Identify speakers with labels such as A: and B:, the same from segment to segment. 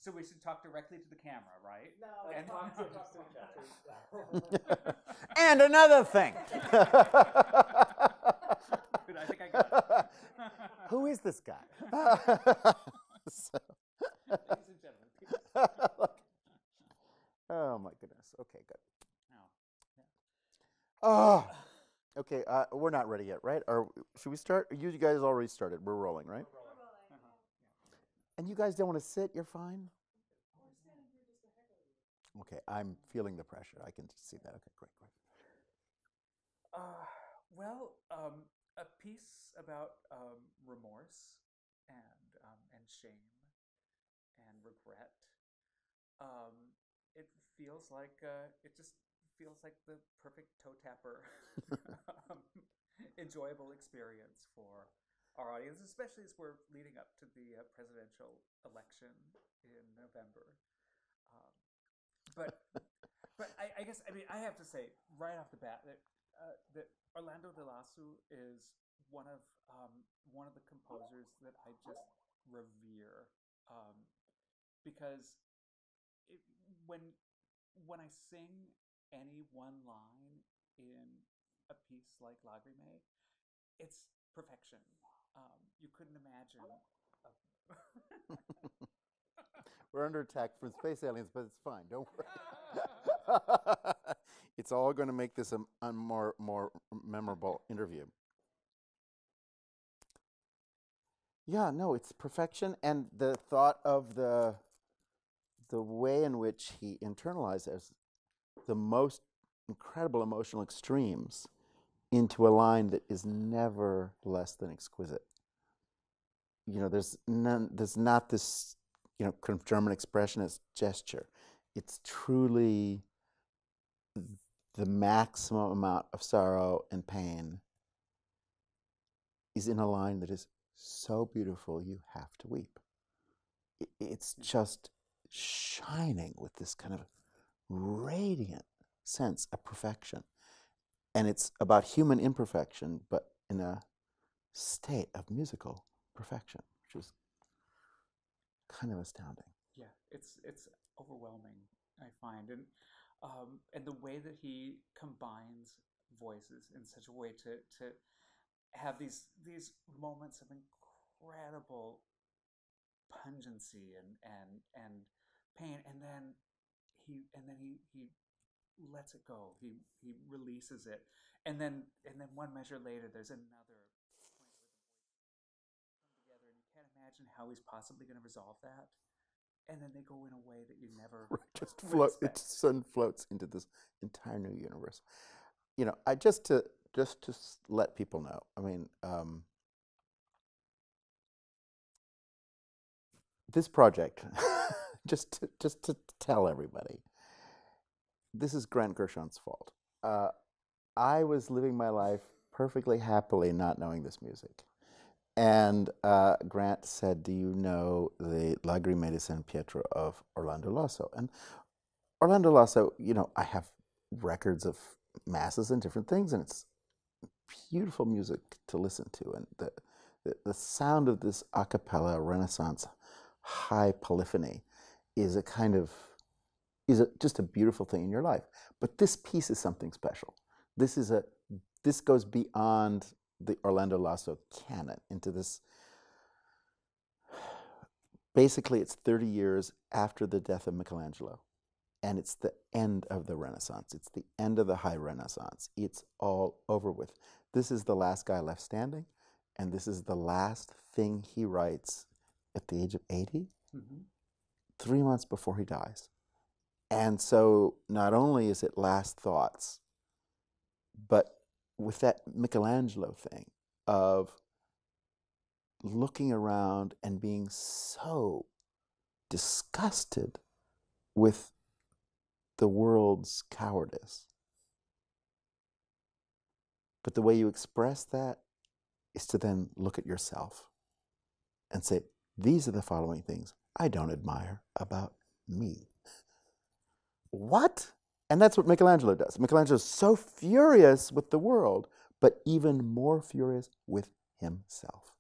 A: So we should talk directly to the camera, right?
B: No,
A: And
B: talk to each other.
C: And another thing.
A: Good, I think I got it.
C: Who is this guy? So-
A: Ladies and gentlemen, Peter.
C: Oh my goodness. Okay, good.
A: Oh,
C: Oh, okay. We're not ready yet, right? Or should we start? You guys already started. We're rolling, right? And you guys don't want to sit? You're fine. Okay, I'm feeling the pressure. I can just see that. Okay, great.
A: well, a piece about remorse and shame and regret. It feels like it just feels like the perfect toe tapper, enjoyable experience for our audience, especially as we're leading up to the presidential election in November. But I guess I have to say right off the bat that Orlando de Lasso is one of the composers that I just revere, because when I sing any one line in a piece like Lagrime, it's perfection. You couldn't imagine.
C: We're under attack from space aliens, but it's fine. Don't worry. It's all going to make this a more memorable interview. Yeah, no, it's perfection, and the thought of the way in which he internalizes the most incredible emotional extremes into a line that is never less than exquisite. You know, there's not this, you know, kind of German expressionist gesture. It's truly the maximum amount of sorrow and pain is in a line that is so beautiful you have to weep. It's just shining with this kind of radiant sense of perfection. And it's about human imperfection, but in a state of musical perfection, which is kind of astounding.
A: Yeah, it's overwhelming, I find, and the way that he combines voices in such a way to have these moments of incredible pungency and pain, and then he lets it go. He releases it, and then one measure later, there's another point where the voices come together, and you can't imagine how he's possibly going to resolve that. And then they go in a way that you never
C: just float. It sun floats into this entire new universe. You know, I just to let people know. I mean, this project, just to tell everybody, this is Grant Gershon's fault. I was living my life perfectly happily, not knowing this music. And Grant said, do you know the Lagrime di San Pietro of Orlando Lasso? And Orlando Lasso, you know, I have records of masses and different things, and it's beautiful music to listen to. And the sound of this a cappella Renaissance high polyphony is just a beautiful thing in your life. But this piece is something special. This goes beyond the Orlando Lasso canon into this. Basically, it's 30 years after the death of Michelangelo, and it's the end of the Renaissance. It's the end of the High Renaissance. It's all over with. This is the last guy left standing, and this is the last thing he writes at the age of 80, 3 months before he dies. And so not only is it last thoughts, but with that Michelangelo thing of looking around and being so disgusted with the world's cowardice. But the way you express that is to then look at yourself and say, these are the following things I don't admire about me. What? And that's what Michelangelo does. Michelangelo is so furious with the world, but even more furious with himself.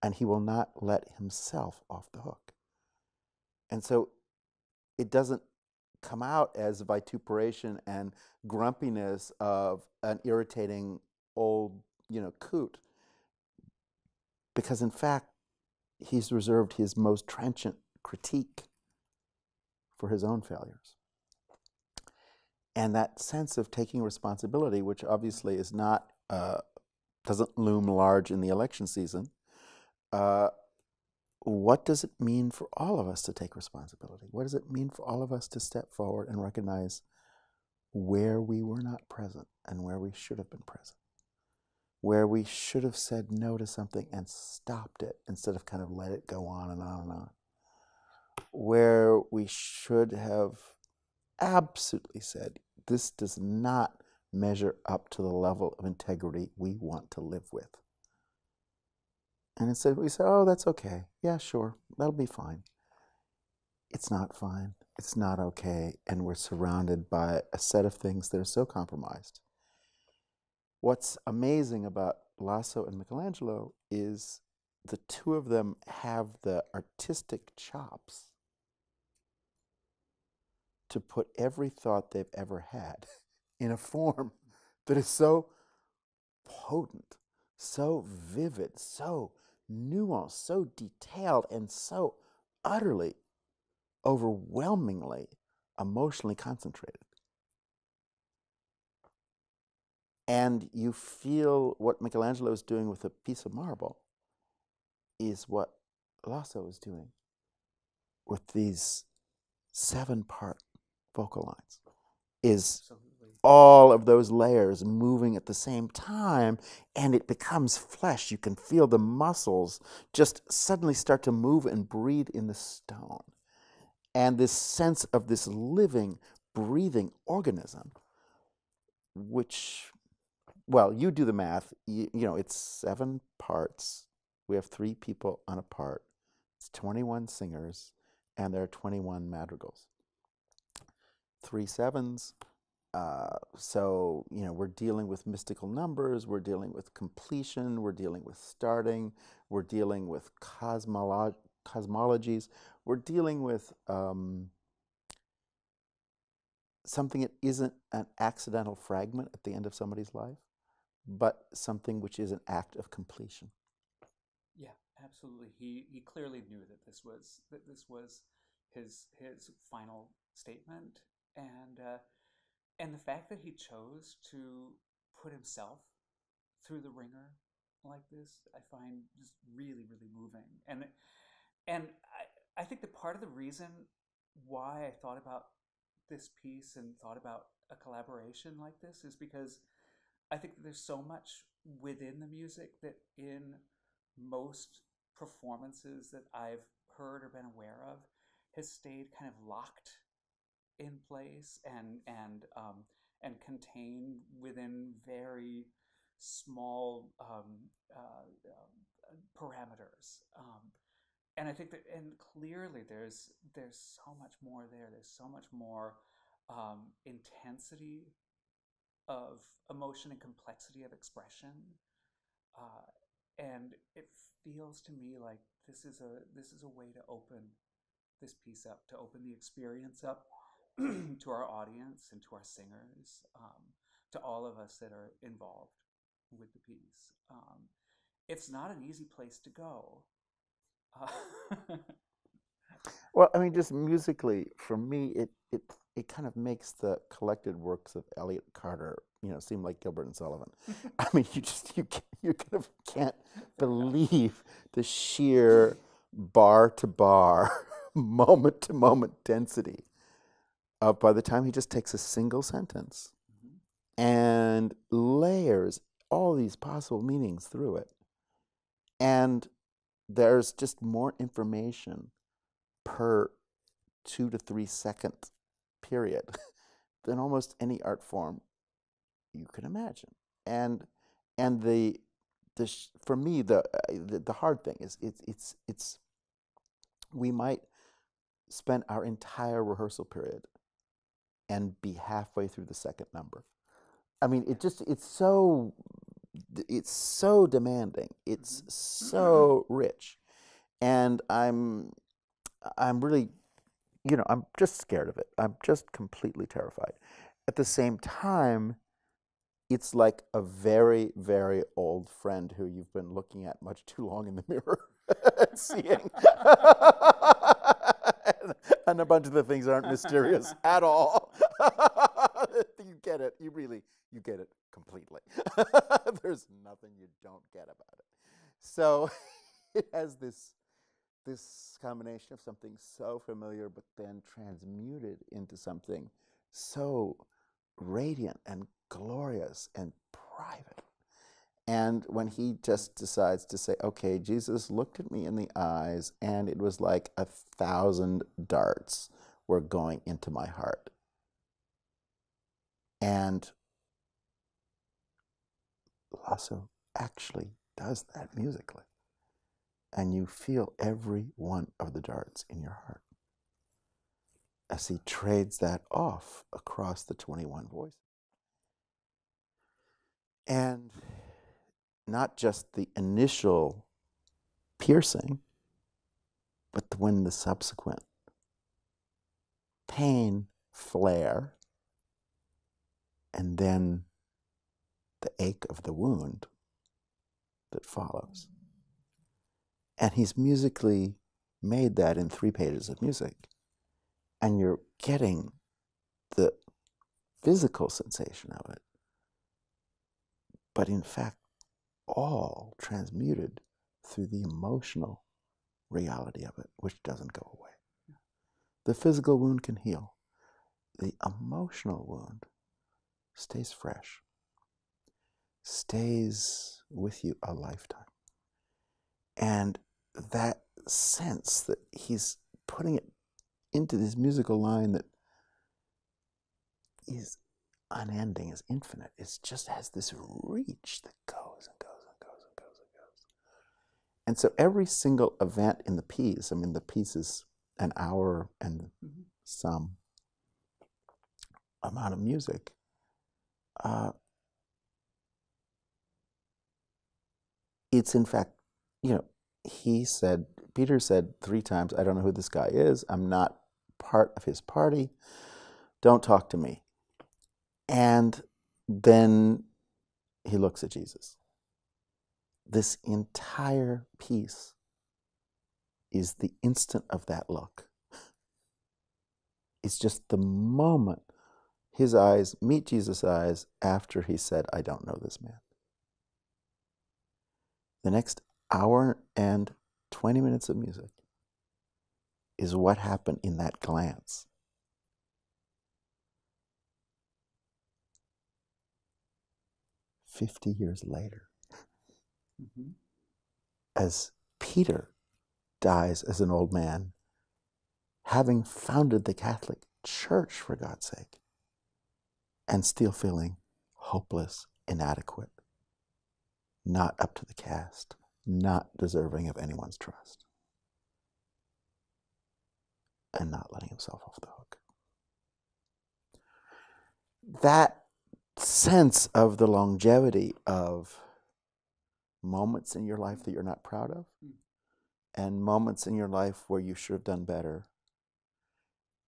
C: And he will not let himself off the hook. And so it doesn't come out as vituperation and grumpiness of an irritating old, coot, because in fact, he's reserved his most trenchant critique for his own failures. And that sense of taking responsibility, which obviously is not, doesn't loom large in the election season, what does it mean for all of us to take responsibility? What does it mean for all of us to step forward and recognize where we were not present and where we should have been present? Where we should have said no to something and stopped it instead of kind of let it go on and on and on. Where we should have absolutely said, this does not measure up to the level of integrity we want to live with. And instead we say, oh, that's okay. Yeah, sure, that'll be fine. It's not fine. It's not okay. And we're surrounded by a set of things that are so compromised. What's amazing about Lasso and Michelangelo is the two of them have the artistic chops to put every thought they've ever had in a form that is so potent, so vivid, so nuanced, so detailed, and so utterly, overwhelmingly emotionally concentrated. And you feel what Michelangelo is doing with a piece of marble is what Lasso is doing with these 7-part vocal lines, is all of those layers moving at the same time, and it becomes flesh. You can feel the muscles just suddenly start to move and breathe in the stone. And this sense of this living, breathing organism, which, well, you do the math, it's 7 parts. We have 3 people on a part. It's 21 singers, and there are 21 madrigals. 3 sevens. So, we're dealing with mystical numbers, we're dealing with completion, we're dealing with starting, we're dealing with cosmologies, we're dealing with something that isn't an accidental fragment at the end of somebody's life, but something which is an act of completion.
A: Yeah, absolutely. He clearly knew that this was his final statement, and the fact that he chose to put himself through the ringer like this, I find just really, really moving. And I think that part of the reason why I thought about this piece and thought about a collaboration like this is because I think that there's so much within the music that in most performances that I've heard or been aware of has stayed kind of locked in place and contained within very small parameters. And I think that, and clearly there's so much more there. There's so much more intensity of emotion and complexity of expression, and it feels to me like this is a way to open this piece up, to open the experience up to our audience and to our singers, to all of us that are involved with the piece. It's not an easy place to go.
C: Well, I mean, just musically, for me, it kind of makes the collected works of Elliott Carter, seem like Gilbert and Sullivan. I mean, you kind of can't believe the sheer bar to bar, moment to moment density of, by the time he just takes a single sentence and layers all these possible meanings through it, and there's just more information per 2 to 3 second period than almost any art form you can imagine. And for me the hard thing is it's we might spend our entire rehearsal period and be halfway through the second number. I mean, it's so demanding. It's so rich, and I'm really you know, I'm just scared of it. I'm just completely terrified. At the same time, it's like a very, very old friend who you've been looking at much too long in the mirror and seeing. And a bunch of the things aren't mysterious at all. You get it. You get it completely. There's nothing you don't get about it. So it has this combination of something so familiar, but then transmuted into something so radiant and glorious and private. And when he just decides to say, okay, Jesus looked at me in the eyes, and it was like 1,000 darts were going into my heart. And Lasso actually does that musically. And you feel every one of the darts in your heart as he trades that off across the 21 voices. And not just the initial piercing, but when the subsequent pain flare, and then the ache of the wound that follows. And he's musically made that in 3 pages of music. And you're getting the physical sensation of it, but in fact, all transmuted through the emotional reality of it, which doesn't go away. The physical wound can heal. The emotional wound stays fresh, stays with you a lifetime. And that sense that he's putting it into this musical line that is unending, is infinite. It just has this reach that goes and goes and goes and goes and goes. And so every single event in the piece, I mean, the piece is an hour and some amount of music. It's in fact, you know, Peter said 3 times, I don't know who this guy is. I'm not part of his party. Don't talk to me. And then he looks at Jesus. This entire piece is the instant of that look. It's just the moment his eyes meet Jesus' eyes after he said, I don't know this man. The next hour and 20 minutes of music is what happened in that glance. "50 years later, as Peter dies as an old man, having founded the Catholic Church, for God's sake, and still feeling hopeless, inadequate, not up to the cast, not deserving of anyone's trust, and not letting himself off the hook. That sense of the longevity of moments in your life that you're not proud of, and moments in your life where you should have done better,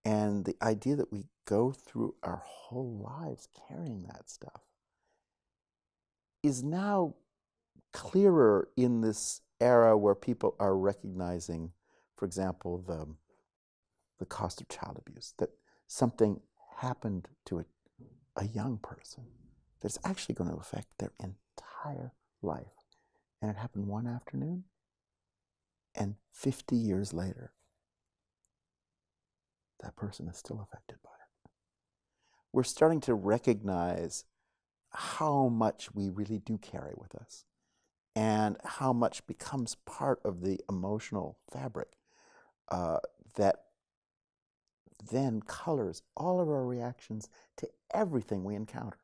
C: and the idea that we go through our whole lives carrying that stuff, is now clearer in this era where people are recognizing, for example, the cost of child abuse, that something happened to a young person that's actually going to affect their entire life. And it happened one afternoon, and 50 years later, that person is still affected by it. We're starting to recognize how much we really do carry with us, and how much becomes part of the emotional fabric that then colors all of our reactions to everything we encounter.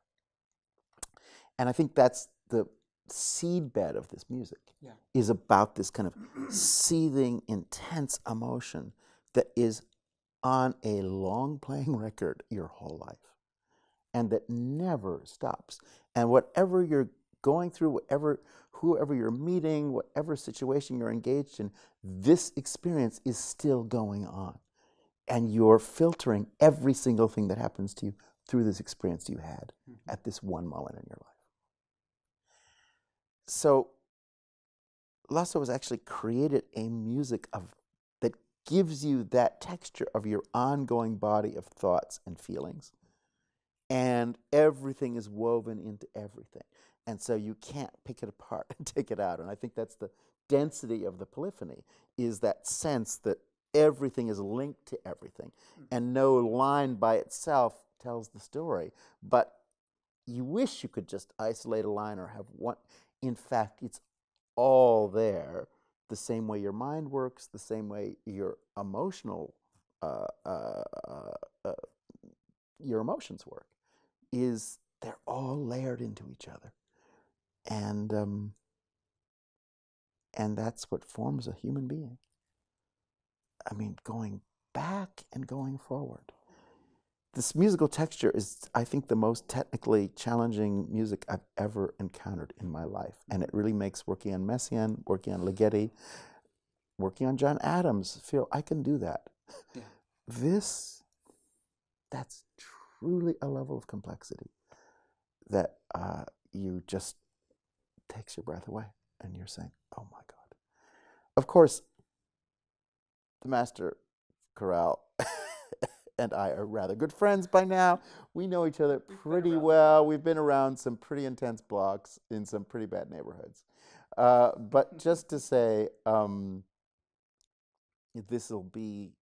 C: And I think that's the seedbed of this music, is about this kind of seething, intense emotion that is on a long playing record your whole life, and that never stops. And whatever you're going through, whoever you're meeting, whatever situation you're engaged in, this experience is still going on. and you're filtering every single thing that happens to you through this experience you had at this one moment in your life. So Lasso has actually created a music that gives you that texture of your ongoing body of thoughts and feelings. And everything is woven into everything. And so you can't pick it apart and take it out. And I think that's the density of the polyphony, is that sense that everything is linked to everything. And no line by itself tells the story. But you wish you could just isolate a line or have one. In fact, it's all there, the same way your mind works, the same way your emotional, your emotions work, is they're all layered into each other. And that's what forms a human being. I mean, going back and going forward. This musical texture is, I think, the most technically challenging music I've ever encountered in my life. And it really makes working on Messiaen, working on Ligeti, working on John Adams feel I can do that. Yeah. That's truly a level of complexity that you just takes your breath away, and you're saying, oh my God. Of course, the Master Chorale and I are rather good friends by now. We know each other pretty well. We've been around some pretty intense blocks in some pretty bad neighborhoods. But just to say, this will be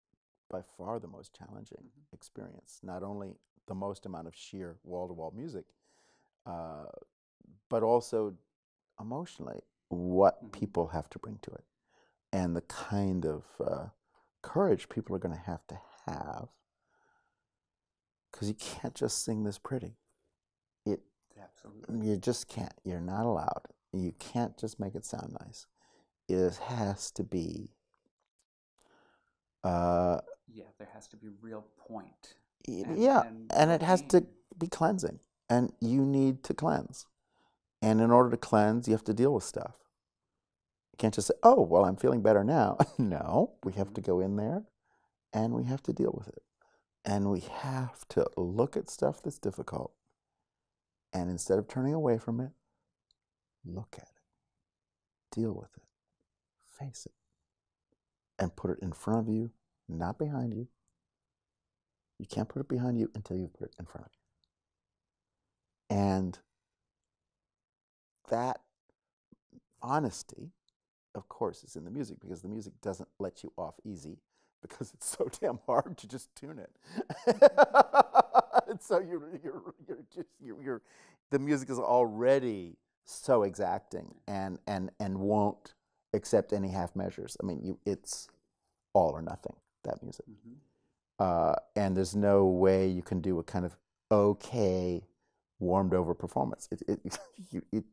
C: by far the most challenging experience. Not only the most amount of sheer wall-to-wall music, but also emotionally what people have to bring to it, and the kind of courage people are going to have, because you can't just sing this pretty. Absolutely. You just can't. You're not allowed. You can't just make it sound nice. It has to be.
A: There has to be real point.
C: And it has to be cleansing, and you need to cleanse. And in order to cleanse, you have to deal with stuff. You can't just say, oh, well, I'm feeling better now. No, we have to go in there, and we have to deal with it. And we have to look at stuff that's difficult, and instead of turning away from it, look at it, deal with it, face it, and put it in front of you, not behind you. You can't put it behind you until you put it in front of you. And that honesty, of course, is in the music, because the music doesn't let you off easy, because it's so damn hard to just tune it. And so the music is already so exacting and won't accept any half measures. I mean, it's all or nothing, that music. And there's no way you can do a kind of okay, warmed over performance.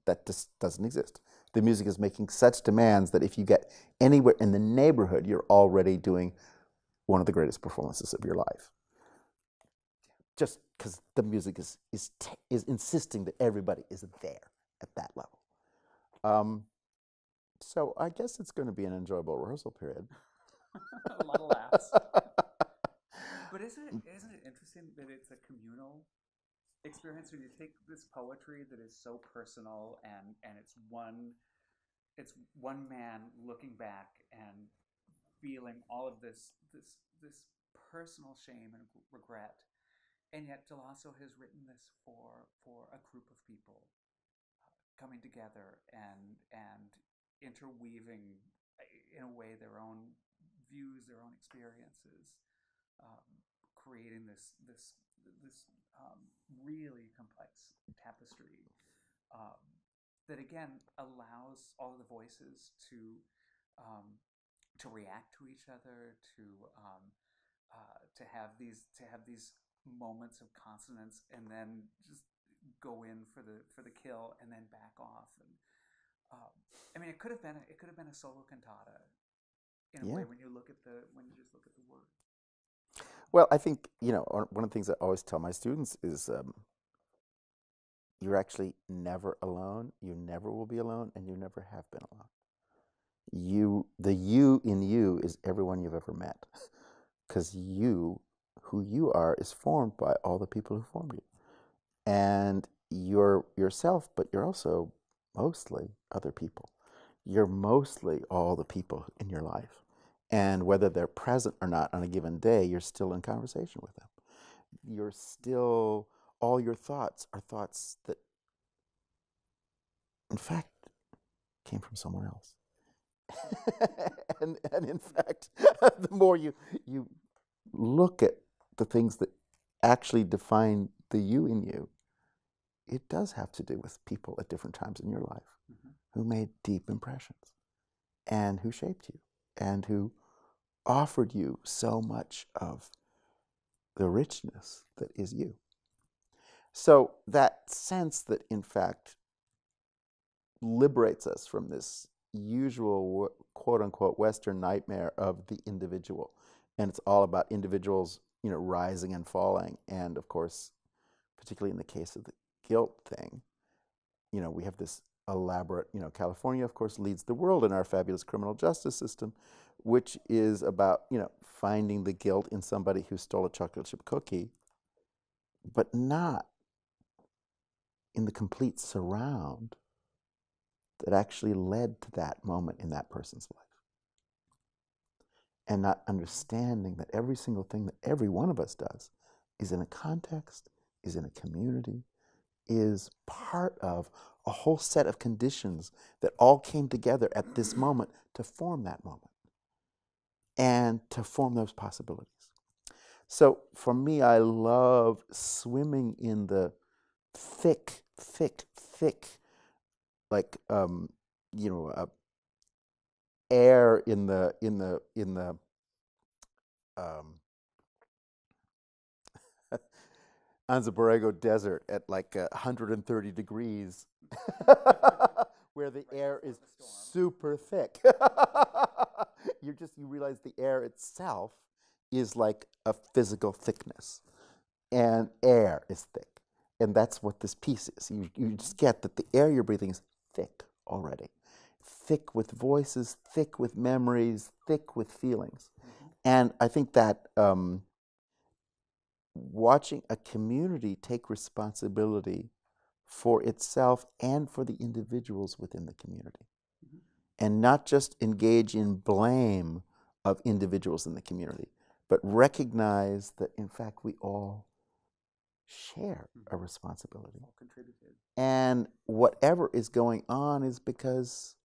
C: That just doesn't exist. The music is making such demands that if you get anywhere in the neighborhood, you're already doing one of the greatest performances of your life. Just because the music is insisting that everybody is there at that level. So I guess it's going to be an enjoyable rehearsal period.
A: A lot of laughs. But isn't it interesting that it's a communal experience when you take this poetry that is so personal and it's one man looking back and feeling all of this personal shame and regret, and yet Delasso has written this for a group of people coming together and interweaving in a way their own views, their own experiences, creating this really complex tapestry that again allows all of the voices to react to each other, to have these moments of consonance, and then just go in for the kill and then back off. And I mean, it could have been a solo cantata in a way when you just look at the words.
C: Well, I think, one of the things I always tell my students is you're actually never alone. You never will be alone, and you never have been alone. The you in you is everyone you've ever met. because who you are, is formed by all the people who formed you. And you're yourself, but you're also mostly other people. You're mostly all the people in your life. And whether they're present or not on a given day, you're still in conversation with them. You're still, all your thoughts are thoughts that, in fact, came from someone else. and in fact, the more you look at the things that actually define the you in you, it does have to do with people at different times in your life who made deep impressions and who shaped you and who offered you so much of the richness that is you. So that sense that, in fact, liberates us from this usual quote-unquote Western nightmare of the individual. And it's all about individuals, rising and falling. And of course, particularly in the case of the guilt thing, we have this elaborate, California, of course, leads the world in our fabulous criminal justice system, which is about, finding the guilt in somebody who stole a chocolate chip cookie, but not in the complete surround that actually led to that moment in that person's life. And not understanding that every single thing that every one of us does is in a context, is in a community, is part of a whole set of conditions that all came together at this moment to form that moment and to form those possibilities. So for me, I love swimming in the thick, like air in the Anza Borrego Desert at like 130 degrees, where the air is super thick. You realize the air itself is like a physical thickness, and air is thick. And that's what this piece is. You just get that the air you're breathing is thick already. Thick with voices, thick with memories, thick with feelings. And I think that watching a community take responsibility for itself and for the individuals within the community, and not just engage in blame of individuals in the community, but recognize that, in fact, we all share a responsibility.
A: All contributed.
C: And whatever is going on is because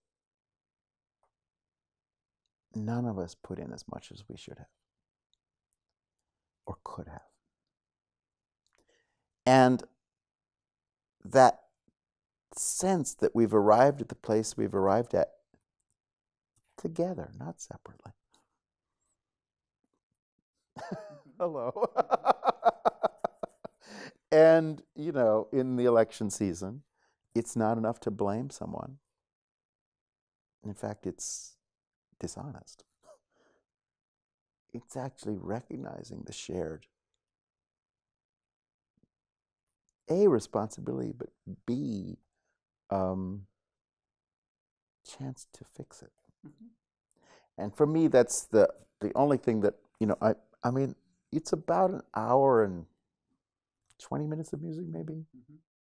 C: none of us put in as much as we should have or could have. And that sense that we've arrived at the place we've arrived at together, not separately. Hello. And, in the election season, it's not enough to blame someone. In fact, it's dishonest. It's actually recognizing the shared A, responsibility, but B, chance to fix it. And for me, that's the only thing that, I mean, it's about an hour and 20 minutes of music, maybe.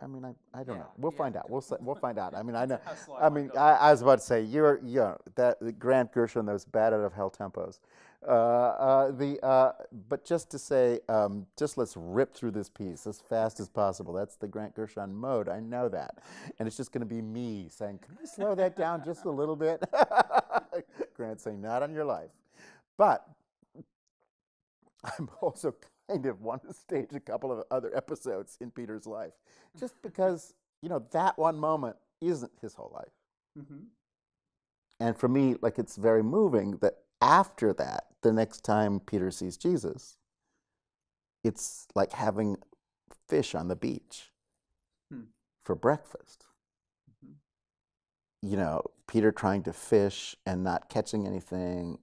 C: I mean, I don't know. We'll find out. We'll find out. I mean, I know. I mean, I was about to say that Grant Gershon, those bad out of hell tempos. But just to say, just let's rip through this piece as fast as possible. That's the Grant Gershon mode. I know that, and it's just going to be me saying, "Can we slow that down just a little bit?" Grant saying, "Not on your life," but I'm also kind of want to stage a couple of other episodes in Peter's life, just because, that one moment isn't his whole life. And for me, like, it's very moving that after that, the next time Peter sees Jesus, it's like having fish on the beach for breakfast. Peter trying to fish and not catching anything,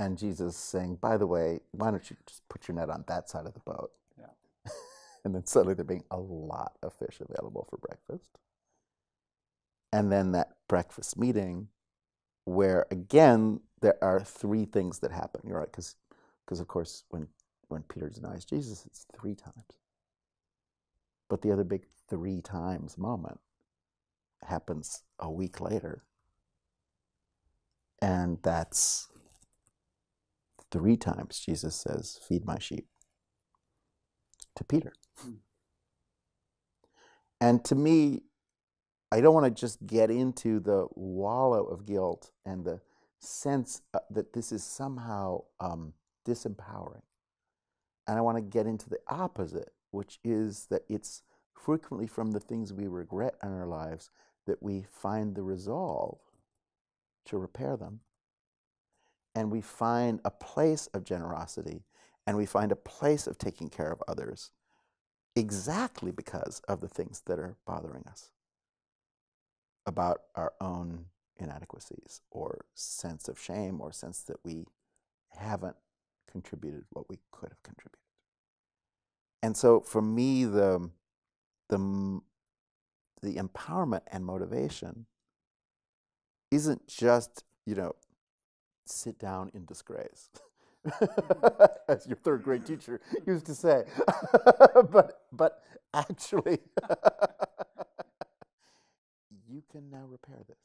C: and Jesus saying, "By the way, why don't you just put your net on that side of the boat?" Yeah. And then suddenly there being a lot of fish available for breakfast. And then that breakfast meeting where, again, there are three things that happen. You're right, because Because, of course, when Peter denies Jesus, it's 3 times. But the other big 3 times moment happens a week later. And that's 3 times Jesus says, feed my sheep, to Peter. And to me, I don't want to just get into the wallow of guilt and the sense that this is somehow disempowering. And I want to get into the opposite, which is that it's frequently from the things we regret in our lives that we find the resolve to repair them. And we find a place of generosity, and we find a place of taking care of others exactly because of the things that are bothering us about our own inadequacies or sense of shame or sense that we haven't contributed what we could have contributed. And so for me, the empowerment and motivation isn't just, sit down in disgrace, as your 3rd grade teacher used to say. but actually, you can now repair this.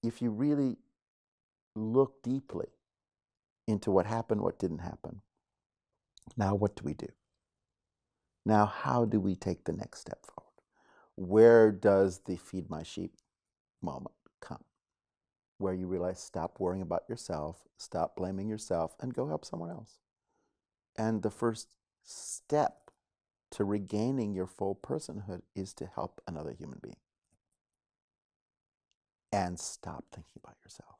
C: If you really look deeply into what happened, what didn't happen, now what do we do? Now how do we take the next step forward? Where does the feed my sheep moment come? Where you realize, stop worrying about yourself, stop blaming yourself, and go help someone else. And the first step to regaining your full personhood is to help another human being. And stop thinking about yourself.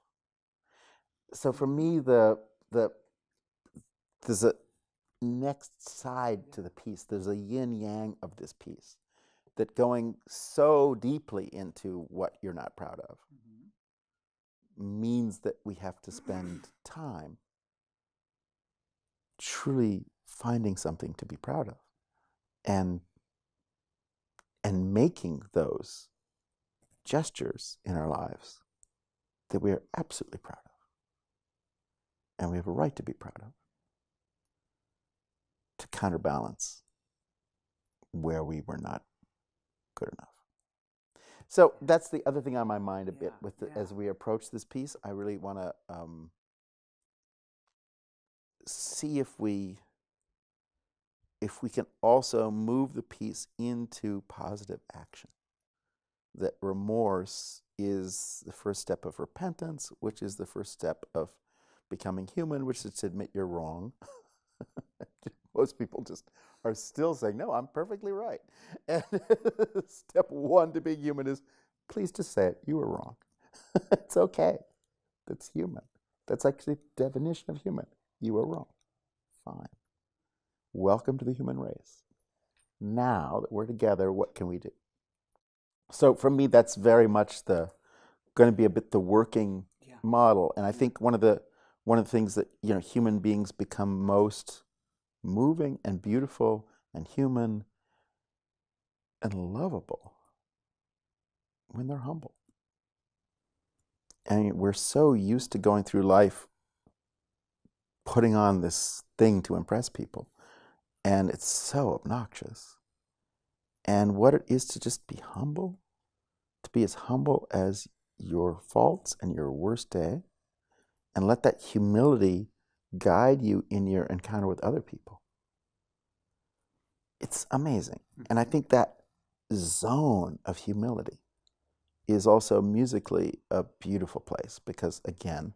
C: So for me, there's a next side to the piece. There's a yin-yang of this piece, that going so deeply into what you're not proud of means that we have to spend time truly finding something to be proud of and making those gestures in our lives that we are absolutely proud of and we have a right to be proud of, to counterbalance where we were not good enough. So that's the other thing on my mind a bit as we approach this piece. I really want to see if we can also move the piece into positive action. That remorse is the first step of repentance, which is the first step of becoming human, which is to admit you're wrong. Most people just are still saying, no, I'm perfectly right. And step 1 to being human is, please just say it, you were wrong. It's okay. That's human. That's actually the definition of human. You were wrong. Fine. Welcome to the human race. Now that we're together, what can we do? So for me, that's very much going to be a bit the working model. And I think one of the things that human beings become most moving and beautiful and human and lovable when they're humble. And we're so used to going through life putting on this thing to impress people, and it's so obnoxious. And what it is to just be humble, to be as humble as your faults and your worst day, and let that humility guide you in your encounter with other people. It's amazing. And I think that zone of humility is also musically a beautiful place because, again,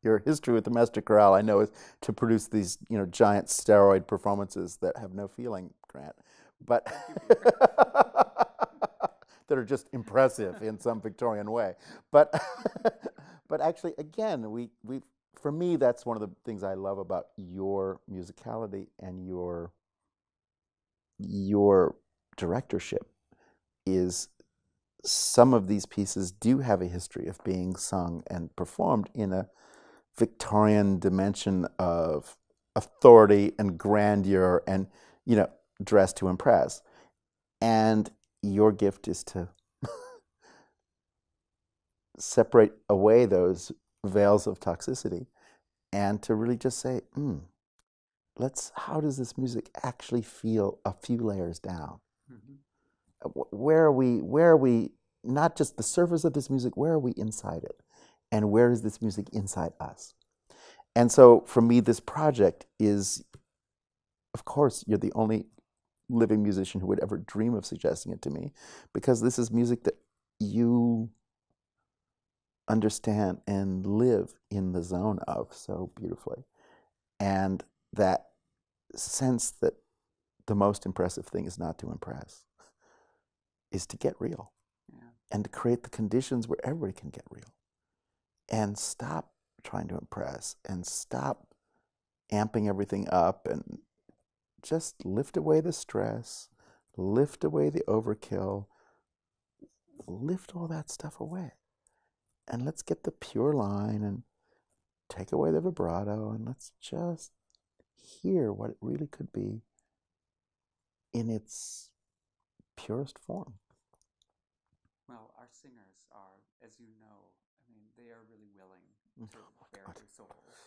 C: your history with the Master Chorale, I know, is to produce these, giant steroid performances that have no feeling, Grant, but that are just impressive in some Victorian way. But actually, again, we for me, that's one of the things I love about your musicality and your directorship is some of these pieces do have a history of being sung and performed in a Victorian dimension of authority and grandeur and, dress to impress. And your gift is to separate away those veils of toxicity and to really just say, how does this music actually feel a few layers down? Where are we, not just the surface of this music, where are we inside it? And where is this music inside us? And so for me, this project is, of course, you're the only living musician who would ever dream of suggesting it to me, because this is music that you understand and live in the zone of so beautifully. And that sense that the most impressive thing is not to impress, is to get real. Yeah. And to create the conditions where everybody can get real. And stop trying to impress, and stop amping everything up, and just lift away the stress, lift away the overkill, lift all that stuff away. And let's get the pure line and take away the vibrato, and let's just hear what it really could be in its purest form.
A: Well, our singers are, as you know, I mean, they are really willing to bare their souls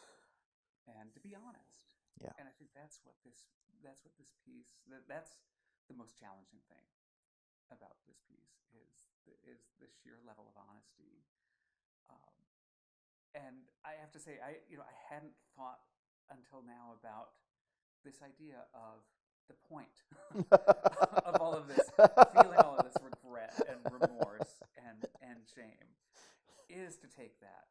A: and to be honest.
C: Yeah.
A: And I think that's what this piece, that's the most challenging thing about this piece is the sheer level of honesty. And I have to say, I hadn't thought until now about this idea of the point of all of this, feeling all of this regret and remorse and shame, is to take that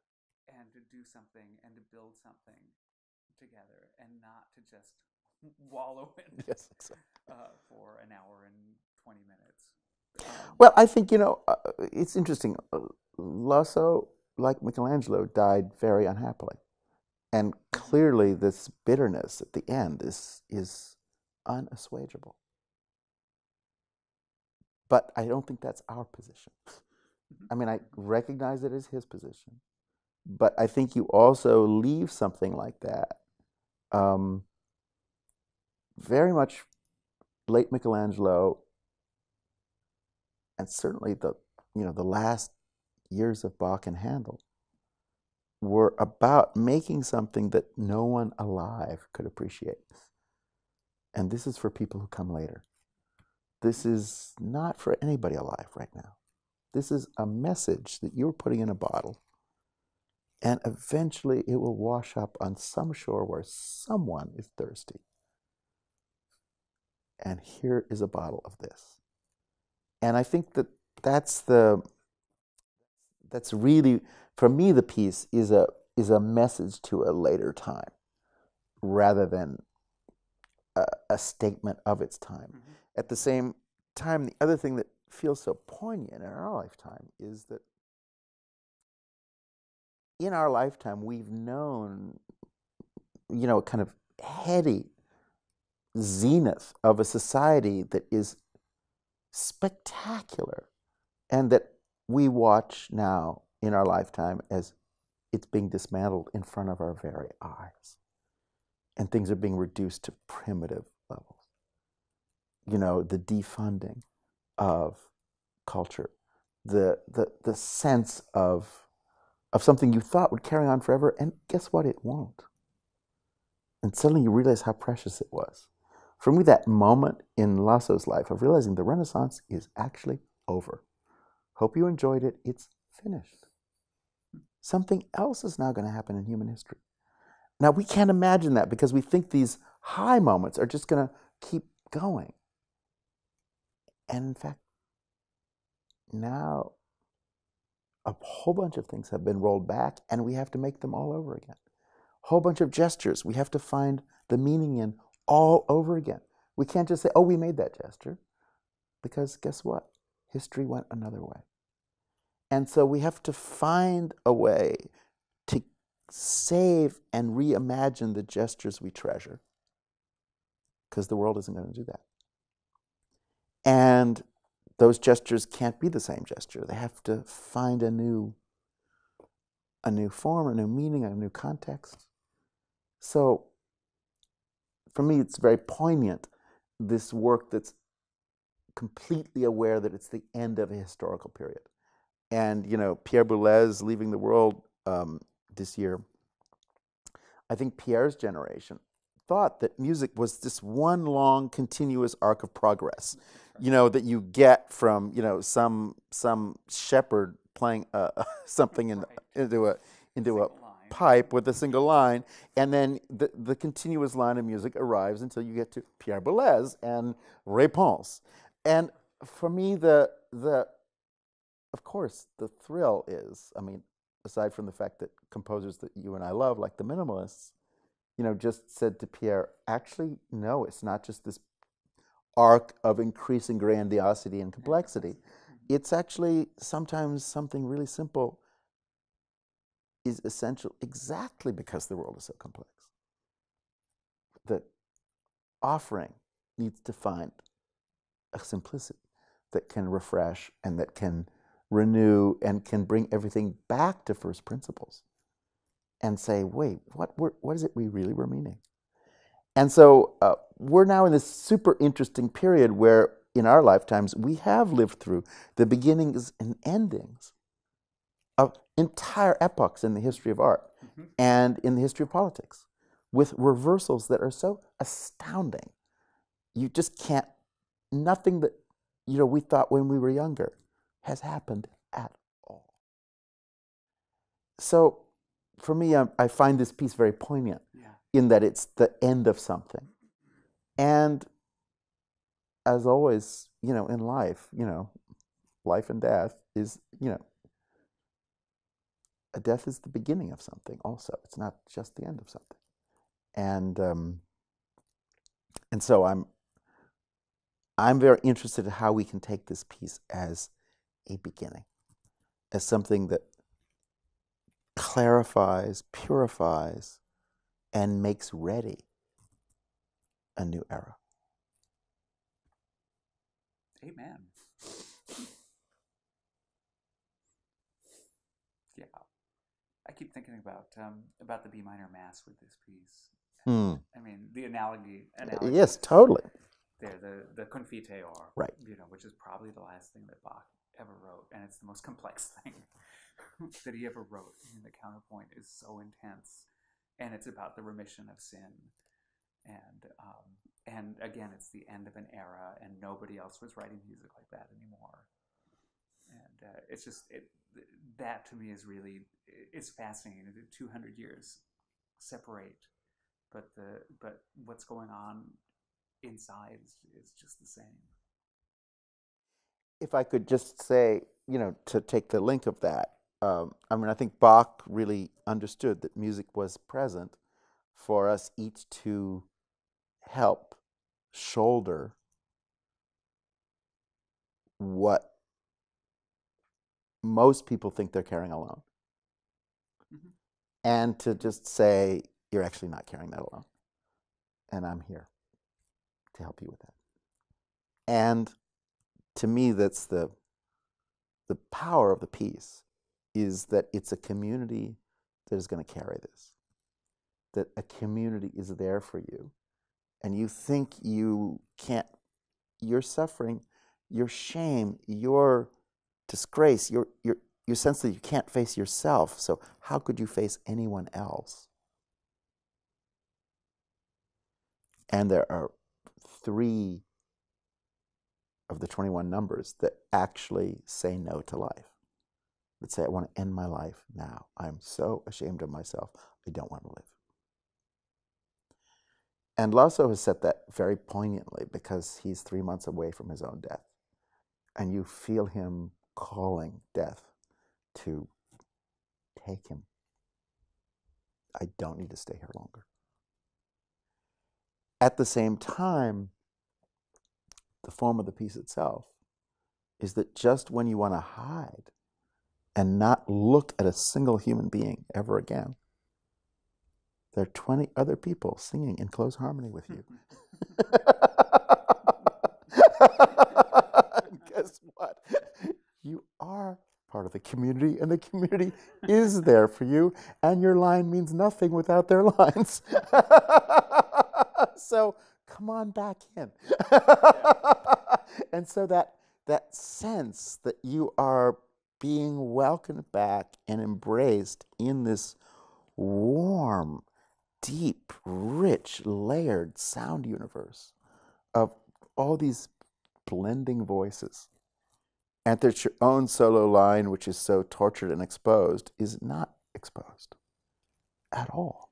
A: and to do something and to build something together, and not to just wallow in it for an hour and 20 minutes.
C: Well, I think, it's interesting. Lasso, like Michelangelo, died very unhappily. And clearly this bitterness at the end is unassuageable. But I don't think that's our position. I mean, I recognize it as his position. But I think you also leave something like that very much late Michelangelo, and certainly the last years of Bach and Handel were about making something that no one alive could appreciate. And this is for people who come later. This is not for anybody alive right now. This is a message that you're putting in a bottle, and eventually it will wash up on some shore where someone is thirsty. And here is a bottle of this. And I think that's really, for me, the piece is a message to a later time, rather than a statement of its time. Mm-hmm. At the same time, the other thing that feels so poignant in our lifetime is that in our lifetime we've known, a kind of heady zenith of a society that is spectacular, and that we watch now in our lifetime as it's being dismantled in front of our very eyes. And things are being reduced to primitive levels. The defunding of culture, the sense of something you thought would carry on forever, and guess what? It won't. And suddenly you realize how precious it was. For me, that moment in Lasso's life of realizing the Renaissance is actually over. Hope you enjoyed it. It's finished. Something else is now going to happen in human history. Now, we can't imagine that because we think these high moments are just going to keep going. And in fact, now a whole bunch of things have been rolled back, and we have to make them all over again. A whole bunch of gestures we have to find the meaning in all over again. We can't just say, oh, we made that gesture, because guess what? History went another way. And so we have to find a way to save and reimagine the gestures we treasure, because the world isn't going to do that. And those gestures can't be the same gesture. They have to find a new form, a new meaning, a new context. So for me, it's very poignant, this work that's completely aware that it's the end of a historical period. And, Pierre Boulez leaving the world this year, I think Pierre's generation thought that music was this one long, continuous arc of progress, that you get from, some shepherd playing something into a pipe with a single line, and then the continuous line of music arrives until you get to Pierre Boulez and Réponse. And for me, of course, the thrill is, aside from the fact that composers that you and I love, like the minimalists, just said to Pierre, actually, no, it's not just this arc of increasing grandiosity and complexity. It's actually sometimes something really simple is essential exactly because the world is so complex. The offering needs to find a simplicity that can refresh and that can renew and can bring everything back to first principles and say, wait, what is it we really were meaning? And so we're now in this super interesting period where in our lifetimes we have lived through the beginnings and endings of entire epochs in the history of art and in the history of politics with reversals that are so astounding. You just can't, nothing that we thought when we were younger has happened at all. So for me, I find this piece very poignant in that it's the end of something. And as always, in life, life and death is, a death is the beginning of something also. It's not just the end of something. And so I'm very interested in how we can take this piece as a beginning, as something that clarifies, purifies, and makes ready a new era.
A: Amen. Yeah, I keep thinking about the B minor Mass with this piece. I mean, the analogy.
C: Yes, totally.
A: There, the Confiteor,
C: right?
A: Which is probably the last thing that Bach ever wrote, and it's the most complex thing that he ever wrote. I mean, the counterpoint is so intense, and it's about the remission of sin, and again, it's the end of an era, and nobody else was writing music like that anymore. And it's just that to me is really, it's fascinating. 200 years separate, but what's going on inside is just the same.
C: If I could just say, to take the link of that, I think Bach really understood that music was present for us each to help shoulder what most people think they're carrying alone. And to just say, you're actually not carrying that alone. And I'm here to help you with that. And to me, that's the power of the piece, is that it's a community that is going to carry this. That a community is there for you. And you think you can't, your suffering, your shame, your disgrace, your sense that you can't face yourself. So how could you face anyone else? And there are 3 of the 21 numbers that actually say no to life. That say, I want to end my life now. I'm so ashamed of myself. I don't want to live. And Lasso has said that very poignantly because he's 3 months away from his own death. And you feel him calling death to take him. I don't need to stay here longer. At the same time, the form of the piece itself is that just when you want to hide and not look at a single human being ever again, there are 20 other people singing in close harmony with you. Guess what? You are part of the community, and the community is there for you, and your line means nothing without their lines. So come on back in. And so that sense that you are being welcomed back and embraced in this warm deep, rich, layered sound universe of all these blending voices. And that your own solo line, which is so tortured and exposed, is not exposed at all.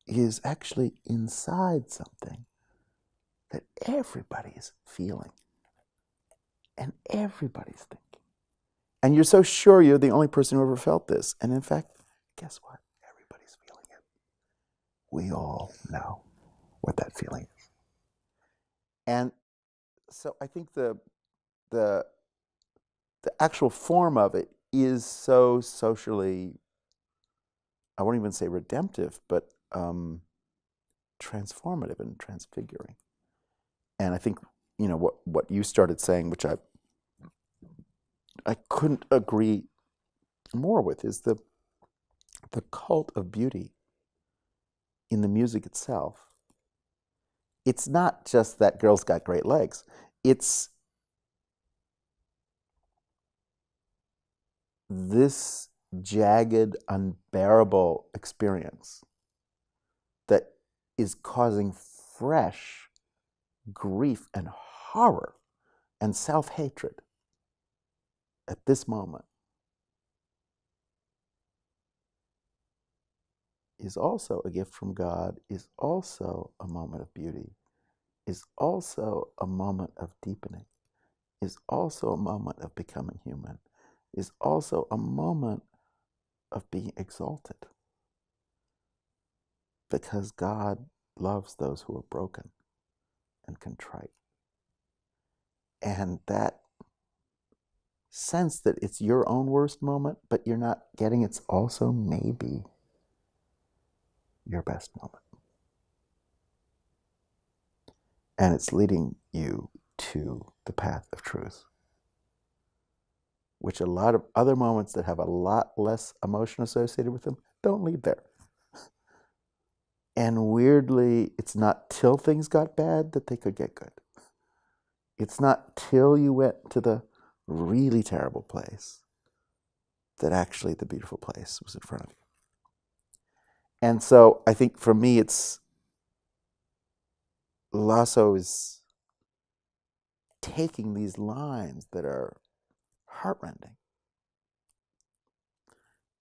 C: It is actually inside something that everybody's feeling and everybody's thinking. And you're so sure you're the only person who ever felt this. And in fact, guess what? Everybody's feeling it. We all know what that feeling is. And so I think the actual form of it is so socially, I won't even say redemptive, but transformative and transfiguring. And I think, you know, what you started saying, which I couldn't agree more with, is the cult of beauty in the music itself. It's not just that girl's got great legs. It's this jagged, unbearable experience that is causing fresh grief and horror and self-hatred at this moment is also a gift from God, is also a moment of beauty, is also a moment of deepening, is also a moment of becoming human, is also a moment of being exalted. Because God loves those who are broken and contrite. And that sense that it's your own worst moment, but you're not getting it's also maybe your best moment. And it's leading you to the path of truth, which a lot of other moments that have a lot less emotion associated with them don't lead there. And weirdly, it's not till things got bad that they could get good. It's not till you went to the really terrible place that actually the beautiful place was in front of you. And so I think for me, it's Lasso is taking these lines that are heartrending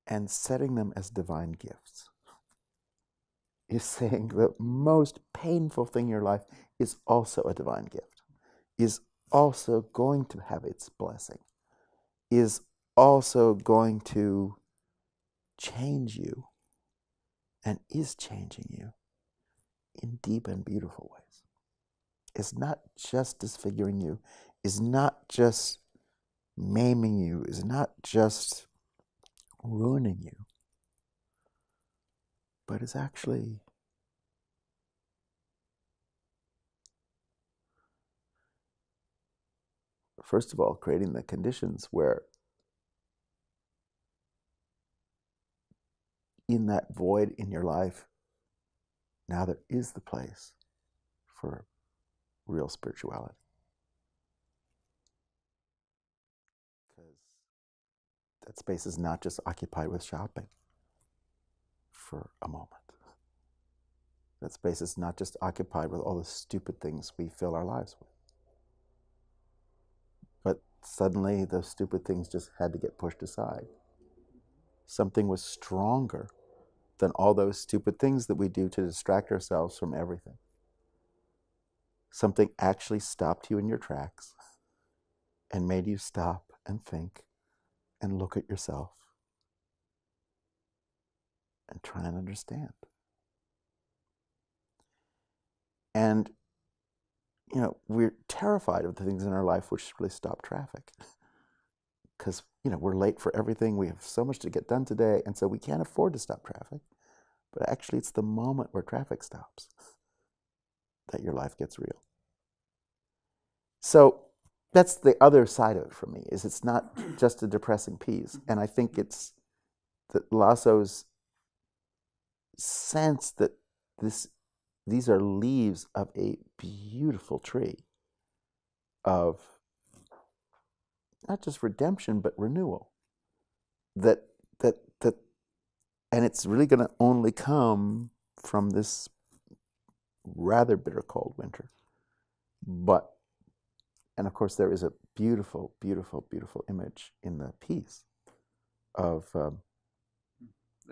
C: and setting them as divine gifts. Is saying the most painful thing in your life is also a divine gift, is also going to have its blessing, is also going to change you, and is changing you in deep and beautiful ways. It's not just disfiguring you, is not just maiming you, is not just ruining you, but is actually first of all creating the conditions where in that void in your life, now there is the place for real spirituality. Because that space is not just occupied with shopping for a moment. That space is not just occupied with all the stupid things we fill our lives with. But suddenly those stupid things just had to get pushed aside. Something was stronger than all those stupid things that we do to distract ourselves from everything. Something actually stopped you in your tracks and made you stop and think and look at yourself and try and understand. And, you know, we're terrified of the things in our life which really stop traffic. Because, you know, we're late for everything. We have so much to get done today, and so we can't afford to stop traffic. But actually, it's the moment where traffic stops that your life gets real. So that's the other side of it for me, is it's not just a depressing piece. And I think it's that Lasso's sense that these are leaves of a beautiful tree of not just redemption, but renewal. That and it's really going to only come from this rather bitter cold winter. And of course, there is a beautiful, beautiful, beautiful image in the piece of
A: the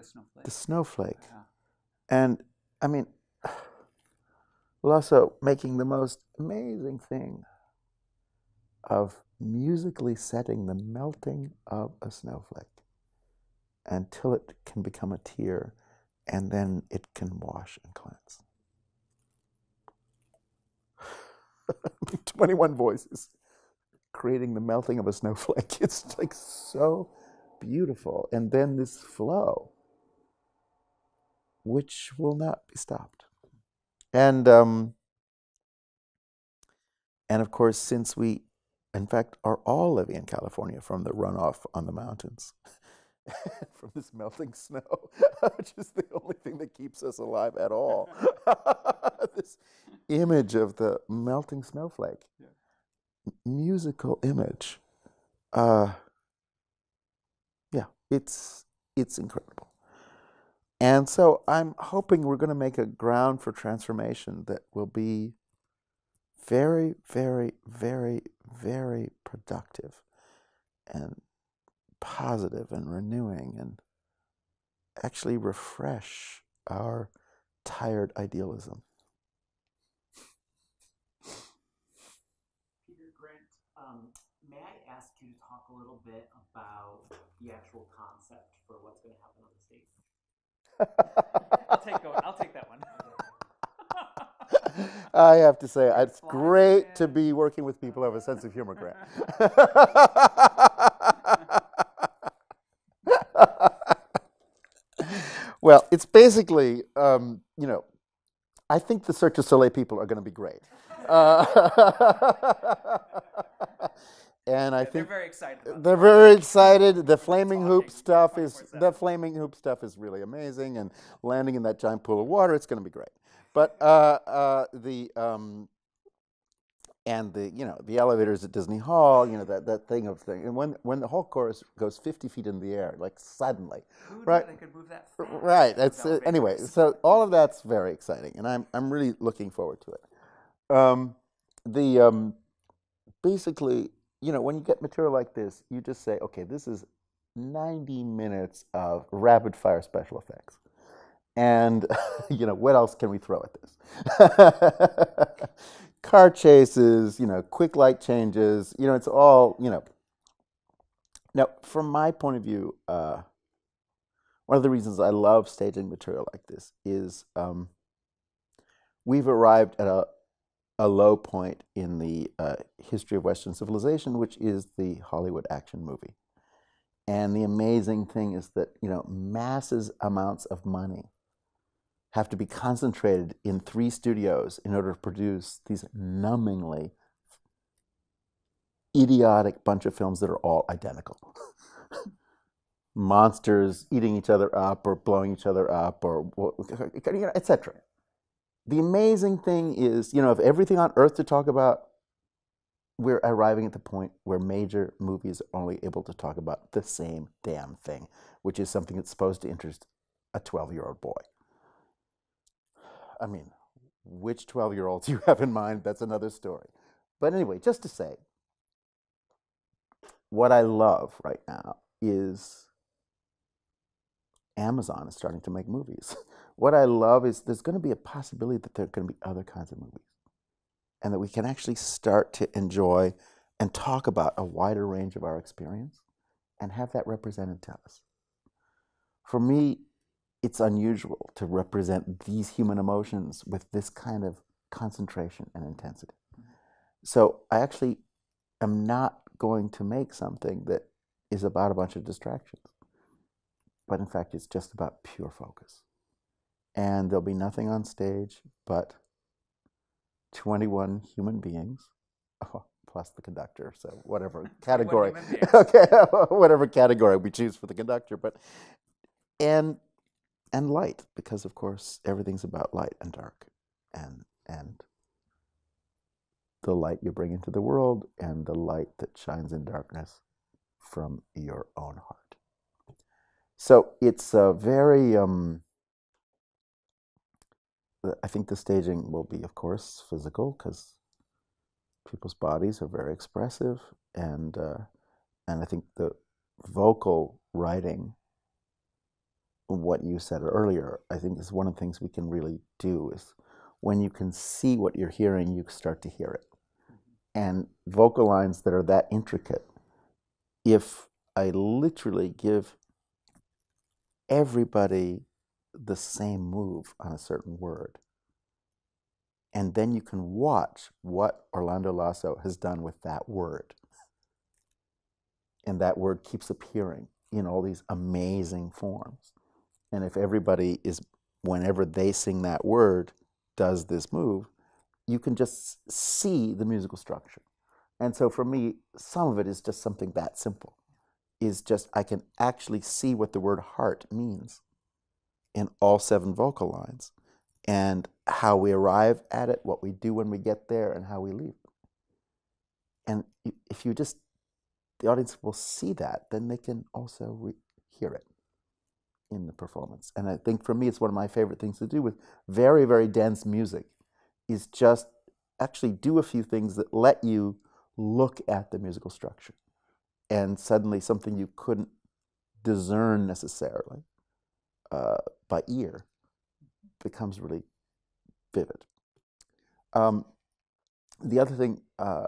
A: snowflake.
C: The snowflake.
A: Yeah.
C: And I mean, Lasso making the most amazing thing of musically setting the melting of a snowflake until it can become a tear, and then it can wash and cleanse. 21 voices creating the melting of a snowflake. It's like so beautiful. And then this flow, which will not be stopped. And of course, since we, in fact, are all living in California from the runoff on the mountains, from this melting snow, which is the only thing that keeps us alive at all. This image of the melting snowflake, musical image. Yeah, it's incredible. And so I'm hoping we're going to make a ground for transformation that will be very, very, very, very productive and positive and renewing, and actually refresh our tired idealism.
B: Peter, Grant, may I ask you to talk a little bit about the actual concept for what's going to happen on the stage?
A: I'll take that one.
C: I have to say, it's great to be working with people who have a sense of humor, Grant. Well, it's basically, I think the Cirque du Soleil people are going to be great. And I think
A: they're very excited.
C: They're very excited. The flaming hoop stuff is really amazing, and landing in that giant pool of water, it's going to be great. But the elevators at Disney Hall, that thing, and when the whole chorus goes 50 feet in the air, like suddenly,
A: Who
C: right?
A: Knew they could move that fast?
C: Right. That's anyway. So all of that's very exciting, and I'm really looking forward to it. Basically, when you get material like this, you just say, okay, this is 90 minutes of rapid fire special effects. And, what else can we throw at this? Car chases, quick light changes, it's all, Now, from my point of view, one of the reasons I love staging material like this is we've arrived at a low point in the history of Western civilization, which is the Hollywood action movie. And the amazing thing is that, massive amounts of money have to be concentrated in 3 studios in order to produce these numbingly idiotic bunch of films that are all identical. Monsters eating each other up or blowing each other up, or etc. The amazing thing is, of everything on earth to talk about, we're arriving at the point where major movies are only able to talk about the same damn thing, which is something that's supposed to interest a 12-year-old boy. I mean, which 12-year-olds you have in mind, that's another story. But anyway, just to say, what I love right now is Amazon is starting to make movies. What I love is there's going to be a possibility that there are going to be other kinds of movies, and that we can actually start to enjoy and talk about a wider range of our experience and have that represented to us. For me, it's unusual to represent these human emotions with this kind of concentration and intensity. So I actually am not going to make something that is about a bunch of distractions, but in fact it's just about pure focus. And there'll be nothing on stage but 21 human beings, plus the conductor, so whatever category, okay, whatever category we choose for the conductor, but and light, because of course everything's about light and dark, and the light you bring into the world and the light that shines in darkness from your own heart. So it's a very I think the staging will be, of course, physical, because people's bodies are very expressive, and I think the vocal writing, what you said earlier, I think is one of the things we can really do. Is when you can see what you're hearing, you start to hear it. And vocal lines that are that intricate, if I literally give everybody the same move on a certain word, and then you can watch what Orlando Lasso has done with that word, and that word keeps appearing in all these amazing forms. And if everybody is, whenever they sing that word, does this move, you can just see the musical structure. And so for me, some of it is just something that simple, is just I can actually see what the word heart means in all 7 vocal lines, and how we arrive at it, what we do when we get there, and how we leave. And if you just, the audience will see that, then they can also hear it in the performance. And I think for me, it's one of my favorite things to do with very, very dense music, is just actually do a few things that let you look at the musical structure. And suddenly something you couldn't discern necessarily by ear becomes really vivid. The other thing, I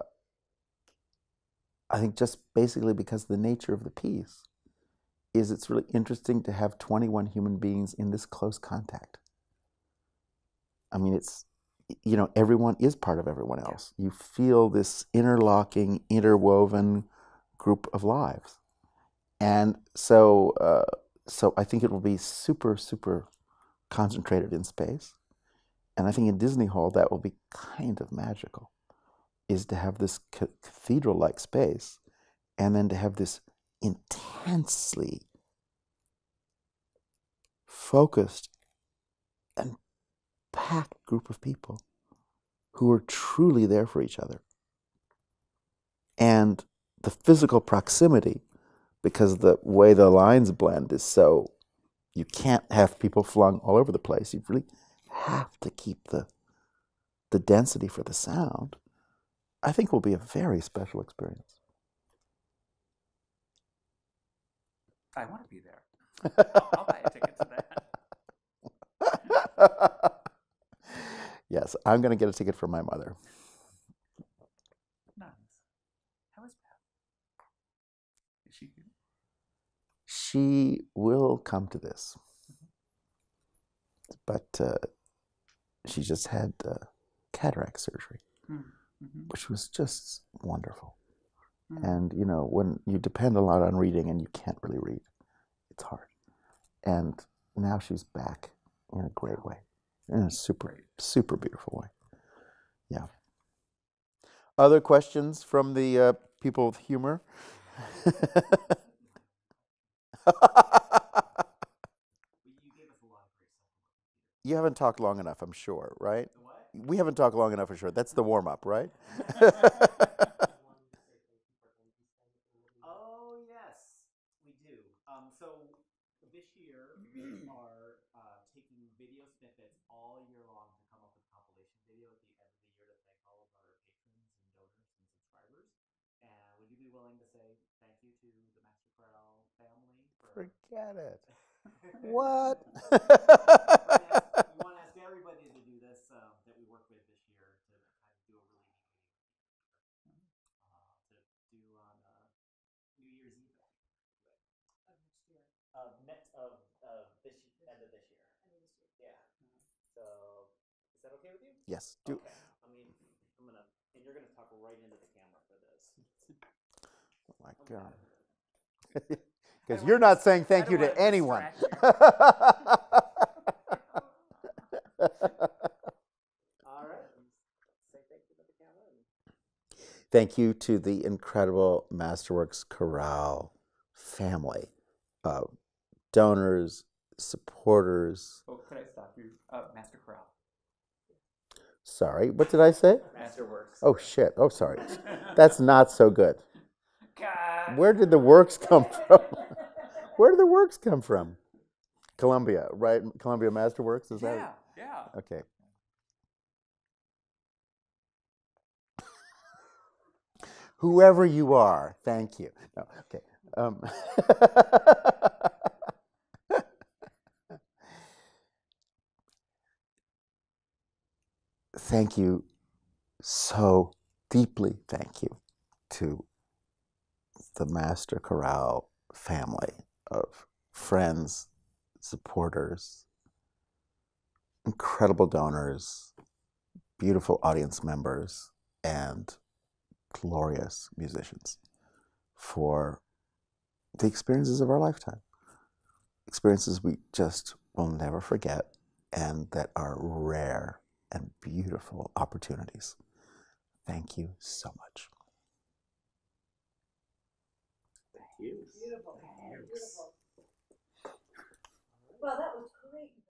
C: think just basically because of the nature of the piece, is it's really interesting to have 21 human beings in this close contact. I mean, it's, you know, everyone is part of everyone else. You feel this interlocking, interwoven group of lives. And so I think it will be super, super concentrated in space. And I think in Disney Hall, that will be kind of magical, is to have this cathedral-like space, and then to have this intensely focused and packed group of people who are truly there for each other. And the physical proximity, because the way the lines blend is so, you can't have people flung all over the place. You really have to keep the density for the sound. I think will be a very special experience.
A: I want to be there. I'll buy a ticket to that.
C: Yes, I'm going to get a ticket for my mother.
A: Nice. How is Beth? Is she here?
C: She will come to this, but she just had cataract surgery, which was just wonderful. And, you know, when you depend a lot on reading and you can't really read, it's hard. And now she's back in a great way, in a super, super beautiful way. Yeah. Other questions from the people with humor? You haven't talked long enough, I'm sure, right?
B: What?
C: We haven't talked long enough, for sure. That's the warm-up, right?
B: Oh, yes, we do. So this year we are taking video snippets all year long to come up with a compilation video at the end of the year to thank all of our patrons and donors and subscribers. And would you be willing to say thank you to the Master Chorale family?
C: Forget it. What?
B: We want to ask everybody to do this that we work with this year to kind of do a really neat video to do on New Year's Eve.
D: Of next year.
B: Of this end of this year.
D: End of this year.
B: Yeah. So is that okay with you?
C: Yes. Do.
B: Okay. I mean, I'm gonna, and you're gonna talk right into the camera for this.
C: Oh my God. Because you're not saying thank you to anyone.
B: All right. Say thank you to the camera.
C: Thank you to the incredible Masterworks Chorale family of donors, supporters.
A: Oh, could I stop you? Master Chorale.
C: Sorry, what did I say?
B: Masterworks.
C: Oh, shit. Oh, sorry. That's not so good.
A: God.
C: Where did the works come from? Where did the works come from? Columbia, right? Columbia Masterworks, is that it?
A: Yeah.
C: Okay. Whoever you are, thank you. No, okay. Thank you so deeply, thank you to the Master Chorale family of friends, supporters, incredible donors, beautiful audience members, and glorious musicians for the experiences of our lifetime. Experiences we just will never forget and that are rare and beautiful opportunities. Thank you so much.
B: Thank you.
D: Beautiful. Beautiful. Well, that was great.